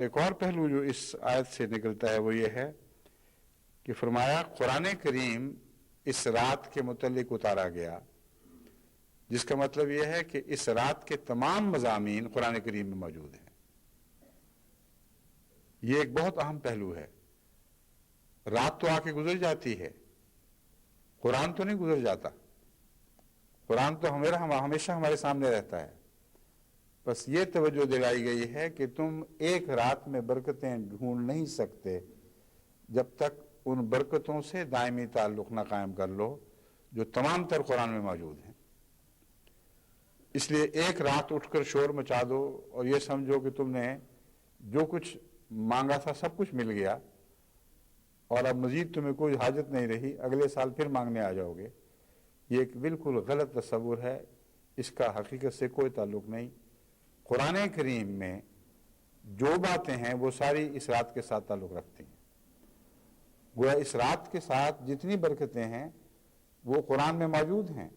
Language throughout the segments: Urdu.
ایک اور پہلو جو اس آیت سے نکلتا ہے وہ یہ ہے کہ فرمایا قرآن کریم اس رات کے متعلق اتارا گیا، جس کا مطلب یہ ہے کہ اس رات کے تمام مضامین قرآن کریم میں موجود ہیں۔ یہ ایک بہت اہم پہلو ہے۔ رات تو آ کے گزر جاتی ہے، قرآن تو نہیں گزر جاتا۔ قرآن تو ہمیشہ ہمارے سامنے رہتا ہے۔ بس یہ توجہ دلائی گئی ہے کہ تم ایک رات میں برکتیں ڈھونڈ نہیں سکتے جب تک ان برکتوں سے دائمی تعلق نہ قائم کر لو جو تمام تر قرآن میں موجود ہیں۔ اس لیے ایک رات اٹھ کر شور مچا دو اور یہ سمجھو کہ تم نے جو کچھ مانگا تھا سب کچھ مل گیا اور اب مزید تمہیں کوئی حاجت نہیں رہی، اگلے سال پھر مانگنے آ جاؤ گے، یہ ایک بالکل غلط تصور ہے۔ اس کا حقیقت سے کوئی تعلق نہیں۔ قرآن کریم میں جو باتیں ہیں وہ ساری اس رات کے ساتھ تعلق رکھتی ہیں۔ گویا اس رات کے ساتھ جتنی برکتیں ہیں وہ قرآن میں موجود ہیں۔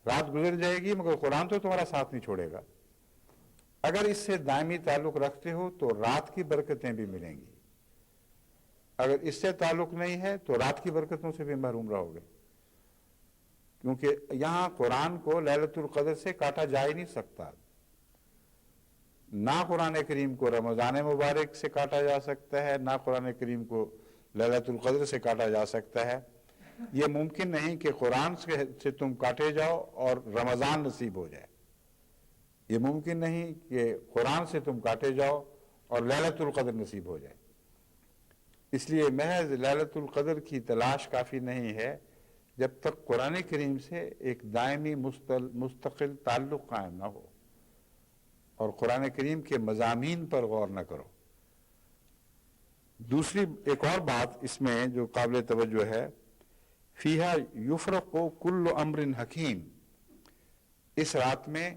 رات گزر جائے گی مگر قرآن تو تمہارا ساتھ نہیں چھوڑے گا۔ اگر اس سے دائمی تعلق رکھتے ہو تو رات کی برکتیں بھی ملیں گی، اگر اس سے تعلق نہیں ہے تو رات کی برکتوں سے بھی محروم رہو گے، کیونکہ یہاں قرآن کو لیلۃ القدر سے کاٹا جا ہی نہیں سکتا۔ نہ قرآن کریم کو رمضان مبارک سے کاٹا جا سکتا ہے، نہ قرآن کریم کو لیلۃ القدر سے کاٹا جا سکتا ہے۔ یہ ممکن نہیں کہ قرآن سے تم کاٹے جاؤ اور رمضان نصیب ہو جائے۔ یہ ممکن نہیں کہ قرآن سے تم کاٹے جاؤ اور لیلۃ القدر نصیب ہو جائے۔ اس لیے محض لیلۃ القدر کی تلاش کافی نہیں ہے جب تک قرآن کریم سے ایک دائمی مستقل تعلق قائم نہ ہو اور قرآن کریم کے مضامین پر غور نہ کرو۔ دوسری ایک اور بات اس میں جو قابل توجہ ہے، فیہا یفرق کل امر حکیم، اس رات میں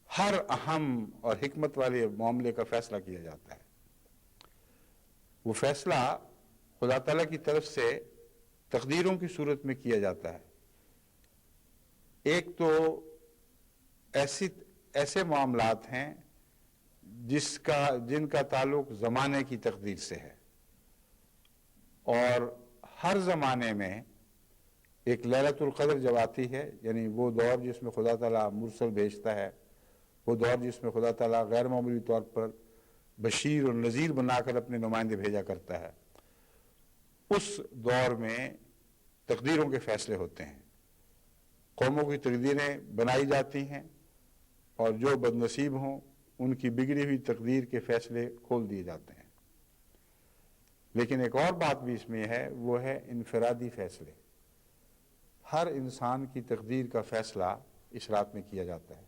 ہر اہم اور حکمت والے معاملے کا فیصلہ کیا جاتا ہے۔ وہ فیصلہ خدا تعالیٰ کی طرف سے تقدیروں کی صورت میں کیا جاتا ہے۔ ایک تو ایسے معاملات ہیں جن کا تعلق زمانے کی تقدیر سے ہے، اور ہر زمانے میں ایک لیلۃ القدر جب آتی ہے، یعنی وہ دور جس میں خدا تعالیٰ مرسل بھیجتا ہے، وہ دور جس میں خدا تعالیٰ غیر معمولی طور پر بشیر اور نذیر بنا کر اپنے نمائندے بھیجا کرتا ہے، اس دور میں تقدیروں کے فیصلے ہوتے ہیں۔ قوموں کی تقدیریں بنائی جاتی ہیں اور جو بد نصیب ہوں ان کی بگڑی ہوئی تقدیر کے فیصلے کھول دیے جاتے ہیں۔ لیکن ایک اور بات بھی اس میں ہے، وہ ہے انفرادی فیصلے۔ ہر انسان کی تقدیر کا فیصلہ اس رات میں کیا جاتا ہے،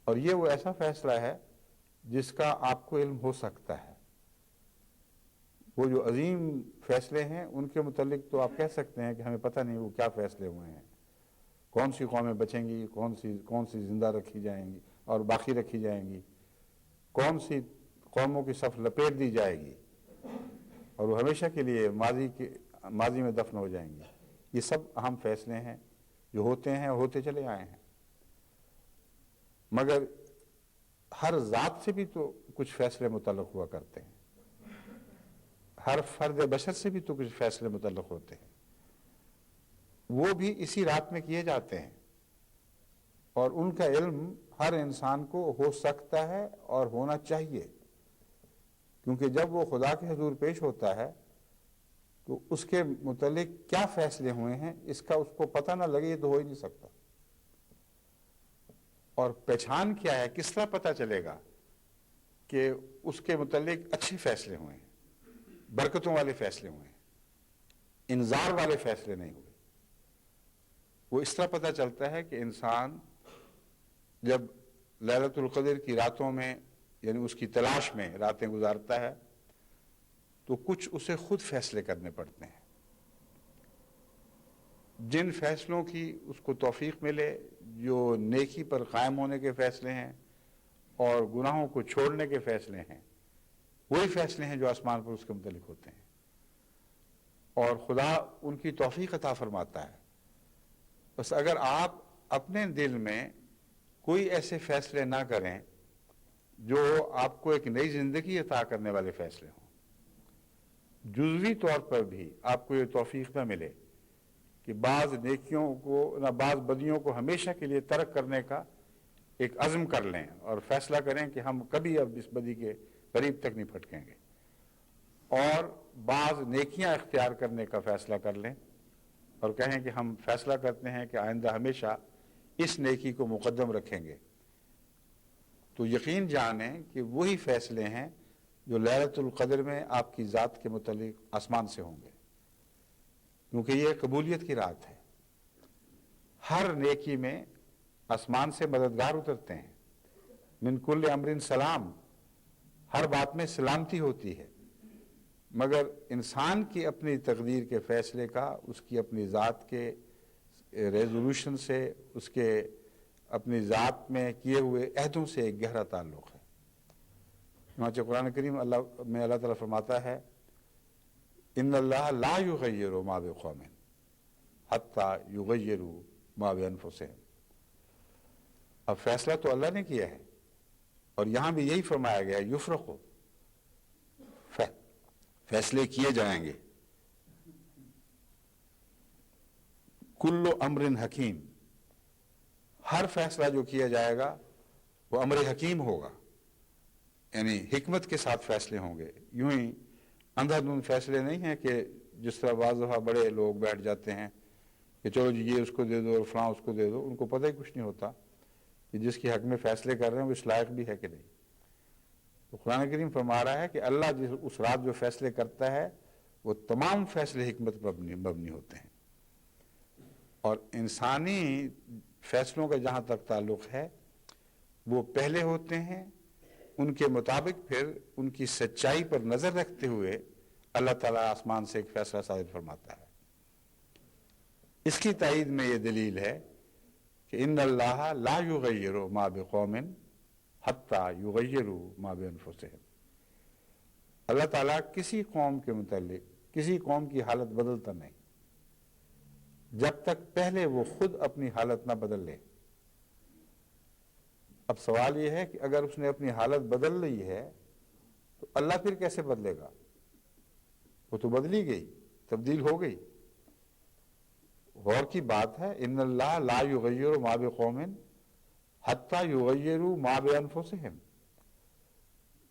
اور یہ وہ ایسا فیصلہ ہے جس کا آپ کو علم ہو سکتا ہے۔ وہ جو عظیم فیصلے ہیں ان کے متعلق تو آپ کہہ سکتے ہیں کہ ہمیں پتہ نہیں وہ کیا فیصلے ہوئے ہیں، کون سی قومیں بچیں گی، کون سی زندہ رکھی جائیں گی اور باقی رکھی جائیں گی، کون سی قوموں کی صف لپیٹ دی جائے گی اور وہ ہمیشہ کے لیے ماضی میں دفن ہو جائیں گی۔ یہ سب اہم فیصلے ہیں جو ہوتے ہیں اور ہوتے چلے آئے ہیں، مگر ہر ذات سے بھی تو کچھ فیصلے متعلق ہوا کرتے ہیں، ہر فرد بشر سے بھی تو کچھ فیصلے متعلق ہوتے ہیں، وہ بھی اسی رات میں کیے جاتے ہیں، اور ان کا علم ہر انسان کو ہو سکتا ہے اور ہونا چاہیے، کیونکہ جب وہ خدا کے حضور پیش ہوتا ہے تو اس کے متعلق کیا فیصلے ہوئے ہیں اس کا اس کو پتہ نہ لگے، یہ تو ہو ہی نہیں سکتا۔ اور پہچان کیا ہے، کس طرح پتہ چلے گا کہ اس کے متعلق اچھے فیصلے ہوئے ہیں، برکتوں والے فیصلے ہوئے ہیں، انذار والے فیصلے نہیں ہوئے؟ وہ اس طرح پتہ چلتا ہے کہ انسان جب لیلۃ القدر کی راتوں میں یعنی اس کی تلاش میں راتیں گزارتا ہے تو کچھ اسے خود فیصلے کرنے پڑتے ہیں۔ جن فیصلوں کی اس کو توفیق ملے، جو نیکی پر قائم ہونے کے فیصلے ہیں اور گناہوں کو چھوڑنے کے فیصلے ہیں، وہی فیصلے ہیں جو آسمان پر اس کے متعلق ہوتے ہیں، اور خدا ان کی توفیق عطا فرماتا ہے۔ بس اگر آپ اپنے دل میں کوئی ایسے فیصلے نہ کریں جو آپ کو ایک نئی زندگی عطا کرنے والے فیصلے ہوں. جزوی طور پر بھی آپ کو یہ توفیق نہ ملے کہ بعض نیکیوں کو نہ بعض بدیوں کو ہمیشہ کے لیے ترک کرنے کا ایک عزم کر لیں اور فیصلہ کریں کہ ہم کبھی اب اس بدی کے قریب تک نہیں پھٹکیں گے، اور بعض نیکیاں اختیار کرنے کا فیصلہ کر لیں اور کہیں کہ ہم فیصلہ کرتے ہیں کہ آئندہ ہمیشہ اس نیکی کو مقدم رکھیں گے. تو یقین جانیں کہ وہی فیصلے ہیں جو لیلۃ القدر میں آپ کی ذات کے متعلق آسمان سے ہوں گے، کیونکہ یہ قبولیت کی رات ہے. ہر نیکی میں آسمان سے مددگار اترتے ہیں. من کل امر سلام، ہر بات میں سلامتی ہوتی ہے، مگر انسان کی اپنی تقدیر کے فیصلے کا اس کی اپنی ذات کے ریزولوشن سے، اس کے اپنی ذات میں کیے ہوئے عہدوں سے ایک گہرا تعلق ہے. چنانچہ قرآن کریم اللہ تعالیٰ فرماتا ہے ان اللہ لا یغیر ما بقوم حتی یغیروا ما بانفسہم. اب فیصلہ تو اللہ نے کیا ہے، اور یہاں بھی یہی فرمایا گیا یفرق، فیصلے کیے جائیں گے. کل امر حکیم، ہر فیصلہ جو کیا جائے گا وہ امر حکیم ہوگا، یعنی حکمت کے ساتھ فیصلے ہوں گے. یوں ہی اندھا دھند فیصلے نہیں ہیں کہ جس طرح بعض دفعہ بڑے لوگ بیٹھ جاتے ہیں کہ چلو جی یہ اس کو دے دو اور فلاں اس کو دے دو، ان کو پتہ ہی کچھ نہیں ہوتا کہ جس کے حق میں فیصلے کر رہے ہیں وہ اس لائق بھی ہے کہ نہیں. تو قرآن کریم فرما رہا ہے کہ اللہ اس رات جو فیصلے کرتا ہے وہ تمام فیصلے حکمت پر مبنی ہوتے ہیں، اور انسانی فیصلوں کا جہاں تک تعلق ہے وہ پہلے ہوتے ہیں. ان کے مطابق پھر ان کی سچائی پر نظر رکھتے ہوئے اللہ تعالیٰ آسمان سے ایک فیصلہ صادر فرماتا ہے. اس کی تائید میں یہ دلیل ہے کہ ان اللہ لا یغیر ما بقوم حتی یغیروا ما بانفسہم. اللہ تعالیٰ کسی قوم کے متعلق کسی قوم کی حالت بدلتا نہیں جب تک پہلے وہ خود اپنی حالت نہ بدل لے. اب سوال یہ ہے کہ اگر اس نے اپنی حالت بدل لی ہے تو اللہ پھر کیسے بدلے گا؟ وہ تو بدلی گئی، تبدیل ہو گئی. غور کی بات ہے ان اللہ لا یغیر ما بقوم حتی یغیروا ما بانفسہم.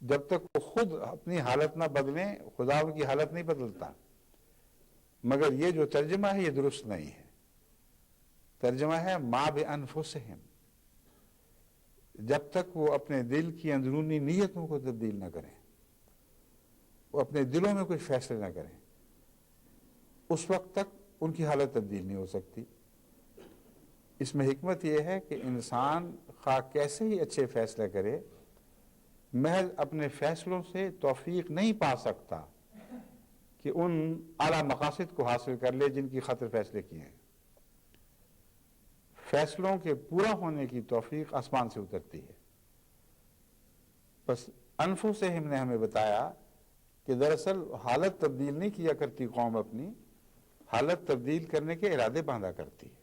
جب تک وہ خود اپنی حالت نہ بدلیں خدا ان کی حالت نہیں بدلتا. مگر یہ جو ترجمہ ہے یہ درست نہیں ہے. ترجمہ ہے ما بانفسہم، جب تک وہ اپنے دل کی اندرونی نیتوں کو تبدیل نہ کریں، وہ اپنے دلوں میں کوئی فیصلے نہ کریں، اس وقت تک ان کی حالت تبدیل نہیں ہو سکتی. اس میں حکمت یہ ہے کہ انسان خواہ کیسے ہی اچھے فیصلے کرے، محض اپنے فیصلوں سے توفیق نہیں پا سکتا کہ ان اعلیٰ مقاصد کو حاصل کر لے جن کی خاطر فیصلے کیے ہیں. فیصلوں کے پورا ہونے کی توفیق آسمان سے اترتی ہے. بس انفسہم نے ہمیں بتایا کہ دراصل حالت تبدیل نہیں کیا کرتی قوم، اپنی حالت تبدیل کرنے کے ارادے باندھا کرتی ہے.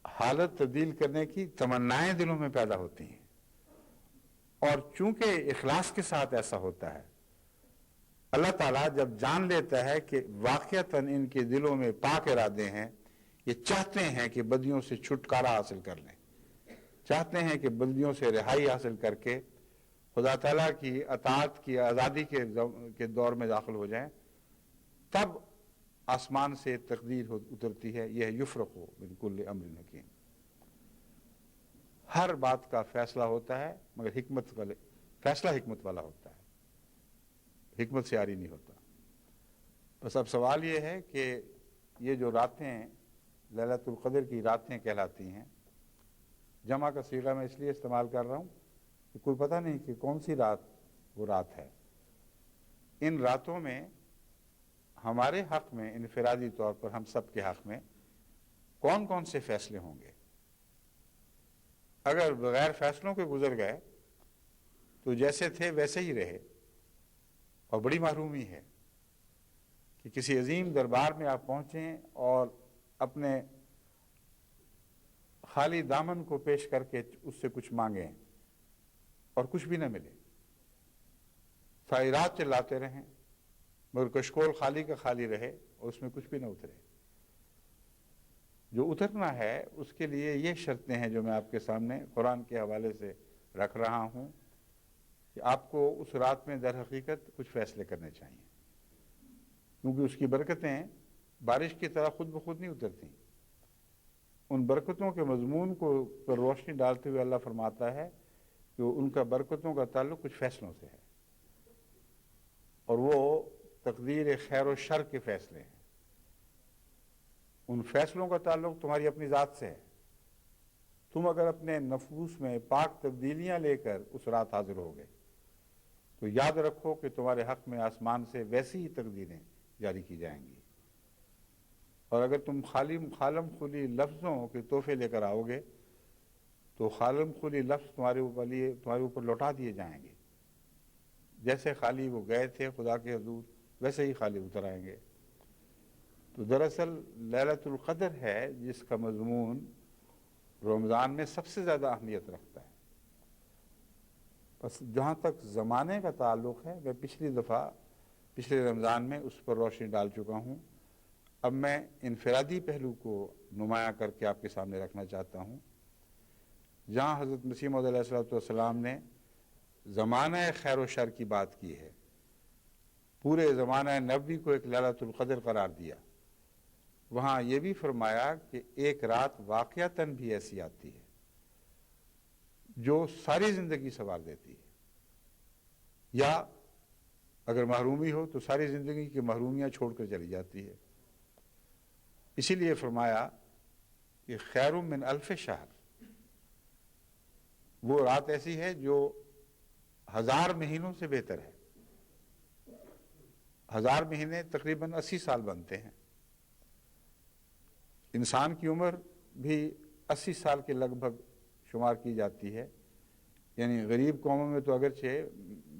حالت تبدیل کرنے کی تمنائیں دلوں میں پیدا ہوتی ہیں، اور چونکہ اخلاص کے ساتھ ایسا ہوتا ہے، اللہ تعالیٰ جب جان لیتا ہے کہ واقعتاً ان کے دلوں میں پاک ارادے ہیں، یہ چاہتے ہیں کہ بدیوں سے چھٹکارا حاصل کر لیں، چاہتے ہیں کہ بدیوں سے رہائی حاصل کر کے خدا تعالیٰ کی اطاعت کی آزادی کے دور میں داخل ہو جائیں، تب آسمان سے تقدیر اترتی ہے. یہ یفرق من کل امر حکیم. ہر بات کا فیصلہ ہوتا ہے مگر فیصلہ حکمت والا ہوتا ہے، حکمت سے عاری نہیں ہوتا. بس اب سوال یہ ہے کہ یہ جو راتیں لیلۃ القدر کی راتیں کہلاتی ہیں، جمع کا صیغہ میں اس لیے استعمال کر رہا ہوں کہ کوئی پتہ نہیں کہ کون سی رات وہ رات ہے. ان راتوں میں ہمارے حق میں انفرادی طور پر ہم سب کے حق میں کون کون سے فیصلے ہوں گے؟ اگر بغیر فیصلوں کے گزر گئے تو جیسے تھے ویسے ہی رہے، اور بڑی محرومی ہے کہ کسی عظیم دربار میں آپ پہنچیں اور اپنے خالی دامن کو پیش کر کے اس سے کچھ مانگیں اور کچھ بھی نہ ملے، ساری رات چلاتے رہیں مگر کشکول خالی کا خالی رہے اور اس میں کچھ بھی نہ اترے۔ جو اترنا ہے اس کے لیے یہ شرطیں ہیں جو میں آپ کے سامنے قرآن کے حوالے سے رکھ رہا ہوں کہ آپ کو اس رات میں در حقیقت کچھ فیصلے کرنے چاہیے، کیونکہ اس کی برکتیں بارش کی طرح خود بخود نہیں اترتی۔ ان برکتوں کے مضمون کو پر روشنی ڈالتے ہوئے اللہ فرماتا ہے کہ ان کا برکتوں کا تعلق کچھ فیصلوں سے ہے، اور وہ تقدیر خیر و شر کے فیصلے ہیں۔ ان فیصلوں کا تعلق تمہاری اپنی ذات سے ہے۔ تم اگر اپنے نفوس میں پاک تبدیلیاں لے کر اس رات حاضر ہو گئے تو یاد رکھو کہ تمہارے حق میں آسمان سے ویسی ہی تقدیریں جاری کی جائیں گی، اور اگر تم خالم خلی لفظوں کے تحفے لے کر آؤ گے تو خالم خلی لفظ تمہارے اوپر لوٹا دیے جائیں گے، جیسے خالی وہ گئے تھے خدا کے حضور ویسے ہی خالی اتر آئیں گے۔ تو دراصل لیلۃ القدر ہے جس کا مضمون رمضان میں سب سے زیادہ اہمیت رکھتا ہے۔ بس جہاں تک زمانے کا تعلق ہے میں پچھلے رمضان میں اس پر روشنی ڈال چکا ہوں، اب میں انفرادی پہلو کو نمایاں کر کے آپ کے سامنے رکھنا چاہتا ہوں۔ جہاں حضرت مسیح موعود علیہ السلام نے زمانہ خیر و شر کی بات کی ہے، پورے زمانہ نبوی کو ایک لیلۃ القدر قرار دیا، وہاں یہ بھی فرمایا کہ ایک رات واقعتاً بھی ایسی آتی ہے جو ساری زندگی سنوار دیتی ہے، یا اگر محرومی ہو تو ساری زندگی کی محرومیاں چھوڑ کر چلی جاتی ہے۔ اسی لیے فرمایا کہ خیر من الف شہر، وہ رات ایسی ہے جو 1000 مہینوں سے بہتر ہے۔ 1000 مہینے تقریباً 80 سال بنتے ہیں۔ انسان کی عمر بھی 80 سال کے لگ بھگ شمار کی جاتی ہے، یعنی غریب قوموں میں تو اگرچہ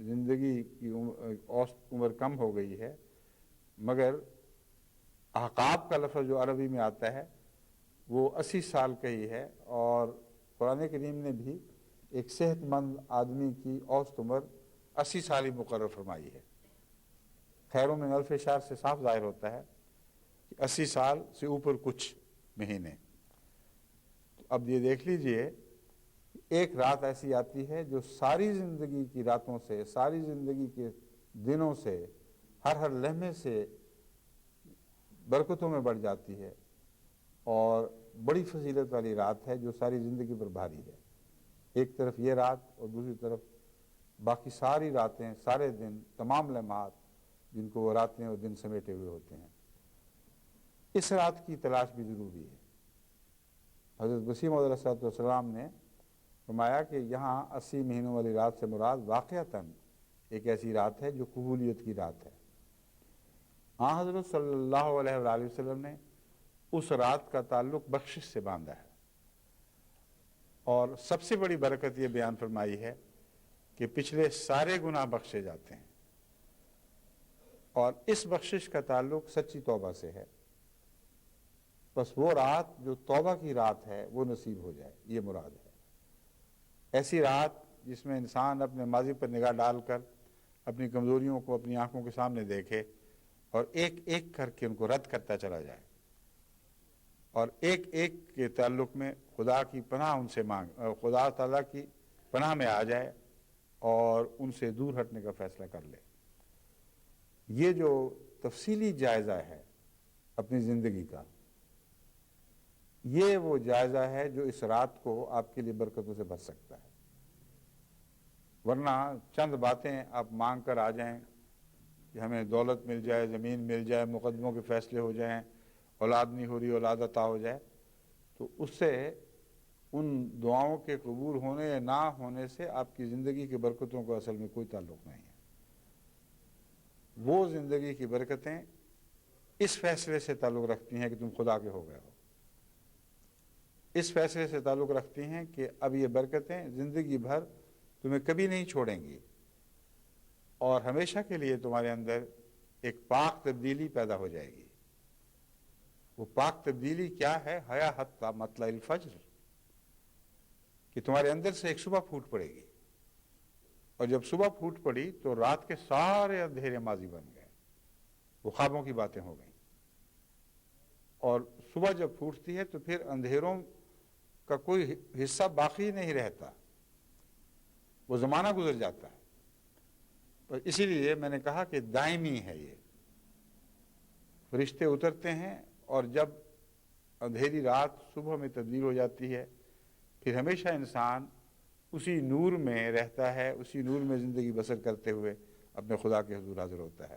زندگی کی اوسط عمر کم ہو گئی ہے، مگر احقاب کا لفظ جو عربی میں آتا ہے وہ 80 سال کا ہی ہے، اور قرآن کریم نے بھی ایک صحت مند آدمی کی اوسط عمر 80 سال ہی مقرر فرمائی ہے۔ خیر من الف شہر سے صاف ظاہر ہوتا ہے کہ 80 سال سے اوپر کچھ مہینے۔ اب یہ دیکھ لیجئے، ایک رات ایسی آتی ہے جو ساری زندگی کی راتوں سے، ساری زندگی کے دنوں سے، ہر لمحے سے برکتوں میں بڑھ جاتی ہے، اور بڑی فضیلت والی رات ہے جو ساری زندگی پر بھاری ہے۔ ایک طرف یہ رات اور دوسری طرف باقی ساری راتیں، سارے دن، تمام لمحات جن کو وہ راتیں اور دن سمیٹے ہوئے ہوتے ہیں۔ اس رات کی تلاش بھی ضروری ہے۔ حضرت مسیح موعود علیہ السلام نے فرمایا کہ یہاں 80 مہینوں والی رات سے مراد واقعتاً ایک ایسی رات ہے جو قبولیت کی رات ہے۔ ہاں، حضرت صلی اللہ علیہ وآلہ وسلم نے اس رات کا تعلق بخشش سے باندھا ہے، اور سب سے بڑی برکت یہ بیان فرمائی ہے کہ پچھلے سارے گناہ بخشے جاتے ہیں، اور اس بخشش کا تعلق سچی توبہ سے ہے۔ بس وہ رات جو توبہ کی رات ہے وہ نصیب ہو جائے، یہ مراد ہے۔ ایسی رات جس میں انسان اپنے ماضی پر نگاہ ڈال کر اپنی کمزوریوں کو اپنی آنکھوں کے سامنے دیکھے اور ایک ایک کر کے ان کو رد کرتا چلا جائے، اور ایک ایک کے تعلق میں خدا کی پناہ ان سے خدا تعالیٰ کی پناہ میں آ جائے اور ان سے دور ہٹنے کا فیصلہ کر لے۔ یہ جو تفصیلی جائزہ ہے اپنی زندگی کا، یہ وہ جائزہ ہے جو اس رات کو آپ کے لیے برکتوں سے بھر سکتا ہے۔ ورنہ چند باتیں آپ مانگ کر آ جائیں کہ ہمیں دولت مل جائے، زمین مل جائے، مقدموں کے فیصلے ہو جائیں، اولاد نہیں ہو رہی اولاد عطا ہو جائے، تو اس سے ان دعاؤں کے قبول ہونے یا نہ ہونے سے آپ کی زندگی کی برکتوں کو اصل میں کوئی تعلق نہیں ہے۔ وہ زندگی کی برکتیں اس فیصلے سے تعلق رکھتی ہیں کہ تم خدا کے ہو گئے ہو، اس فیصلے سے تعلق رکھتی ہیں کہ اب یہ برکتیں زندگی بھر تمہیں کبھی نہیں چھوڑیں گی، اور ہمیشہ کے لیے تمہارے اندر ایک پاک تبدیلی پیدا ہو جائے گی۔ وہ پاک تبدیلی کیا ہے؟ حیا حتی مطلع الفجر، کہ تمہارے اندر سے ایک صبح پھوٹ پڑے گی، اور جب صبح پھوٹ پڑی تو رات کے سارے اندھیرے ماضی بن گئے، وہ خوابوں کی باتیں ہو گئیں، اور صبح جب پھوٹتی ہے تو پھر اندھیروں کا کوئی حصہ باقی نہیں رہتا، وہ زمانہ گزر جاتا ہے۔ تو اسی لیے میں نے کہا کہ دائمی ہے یہ، فرشتے اترتے ہیں اور جب اندھیری رات صبح میں تبدیل ہو جاتی ہے، پھر ہمیشہ انسان اسی نور میں رہتا ہے، اسی نور میں زندگی بسر کرتے ہوئے اپنے خدا کے حضور حاضر ہوتا ہے۔